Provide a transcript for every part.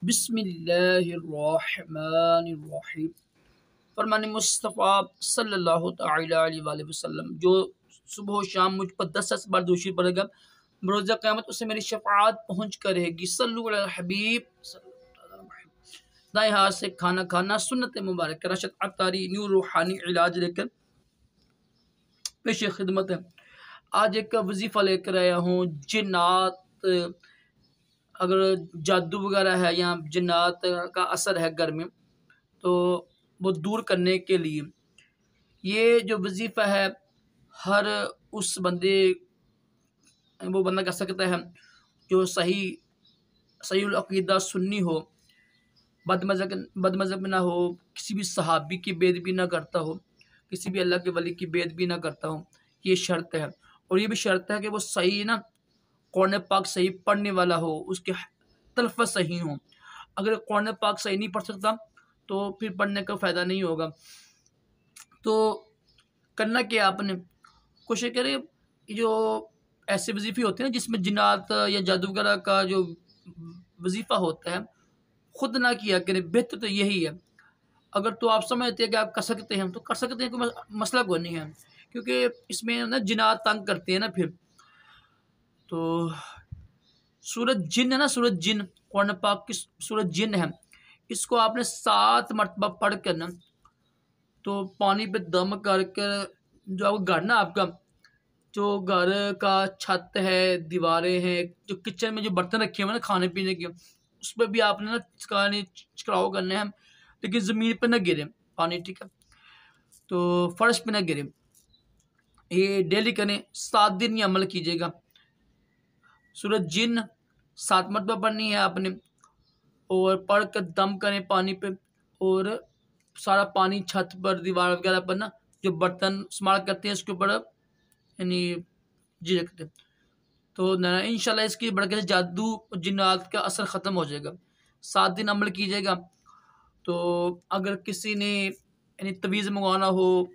बिस्मिल्लाहिर्रहमानिर्रहीम। फरमान मुस्तफ़ा सल्लल्लाहु तआला अलैहि वसल्लम, जो सुबह और शाम मुझ पर 10 बार दूषी पड़ेगा, रोज़ा क़यामत उसे मेरी शफ़ाअत पहुँच कर रहेगी। सल्लु अलल हबीब। दाएं हाथ से खाना खाना सुन्नत मुबारक, रशद अतारी न्यू रूहानी इलाज लेकर पेश खिदमत है। आज एक वजीफ़ा लेकर आया हूँ। जिन्नात, अगर जादू वगैरह है या जिन्नात का असर है घर में, तो वो दूर करने के लिए ये जो वजीफ़ा है, हर उस वो बंदा कर सकता है जो सही अक़ीदा सुन्नी हो, बदमज़हब ना हो, किसी भी सहाबी की बेदबी ना करता हो, किसी भी अल्लाह के वली की बेदबी ना करता हो। ये शर्त है। और ये भी शर्त है कि वो सही ना कुरान पाक सही पढ़ने वाला हो, उसके तलफ़्फ़ुज़ सही हों। अगर कुरान पाक सही नहीं पढ़ सकता तो फिर पढ़ने का फ़ायदा नहीं होगा। तो करना क्या आपने, कोशिश करें जो ऐसे वजीफ़े होते हैं जिसमें जिन्नात या जादू वगैरह का जो वजीफ़ा होता है, खुद ना किया करें। बेहतर तो यही है। अगर तो आप समझते हैं कि आप कर सकते हैं तो कर सकते हैं, कोई मसला कोई नहीं है, क्योंकि इसमें ना जिन्नात तंग करते हैं ना फिर। तो सूरत जिन है ना, सूरत जिन, कुरान पाक की सूरत जिन है, इसको आपने 7 मरतबा पढ़ कर ना, तो पानी पे दम करके जो आपका घर ना, आपका जो घर का छत है, दीवारें हैं, जो किचन में जो बर्तन रखे हुए हैं ना खाने पीने के, उस पर भी आपने ना छिड़काव करना है, लेकिन ज़मीन पर ना गिरे पानी, ठीक है। तो फर्श पे ना गिरे। ये डेली करें, 7 दिन ये अमल कीजिएगा। सूरत जिन 7 मरतबा पढ़नी है आपने, और पढ़ कर दम करें पानी पे, और सारा पानी छत पर, दीवार वगैरह पर ना, जो बर्तन इस्तेमाल करते हैं उसके ऊपर यानी जी रखते हैं। तो ना इंशाल्लाह इसकी बरकत से जादू जिन्नात का असर ख़त्म हो जाएगा। 7 दिन अमल कीजिएगा। तो अगर किसी ने यानी तवीज़ मंगवाना हो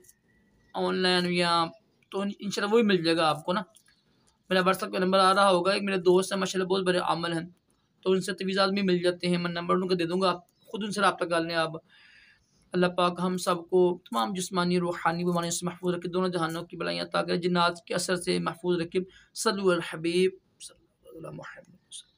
ऑनलाइन या, तो इंशाल्लाह वो भी मिल जाएगा आपको ना। मेरा व्हाट्सएप का नंबर आ रहा होगा, एक मेरे दोस्त हैं माशाल्लाह, बहुत बड़े आमल हैं, तो उनसे तवीज़ात भी मिल जाते हैं। मैं नंबर उनका दे दूँगा, आप खुद उनसे रब्ता कर लें आप। अल्लाह पाक हम सबको तमाम जिस्मानी रूहानी बीमारियों से महफूज़ रखे, दोनों जहानों की बलाइयाँ अता करे, जिन्नात के असर से महफूज़ रखे। सल्लु अल हबीब सल्लल्लाहु अलैहि वसल्लम।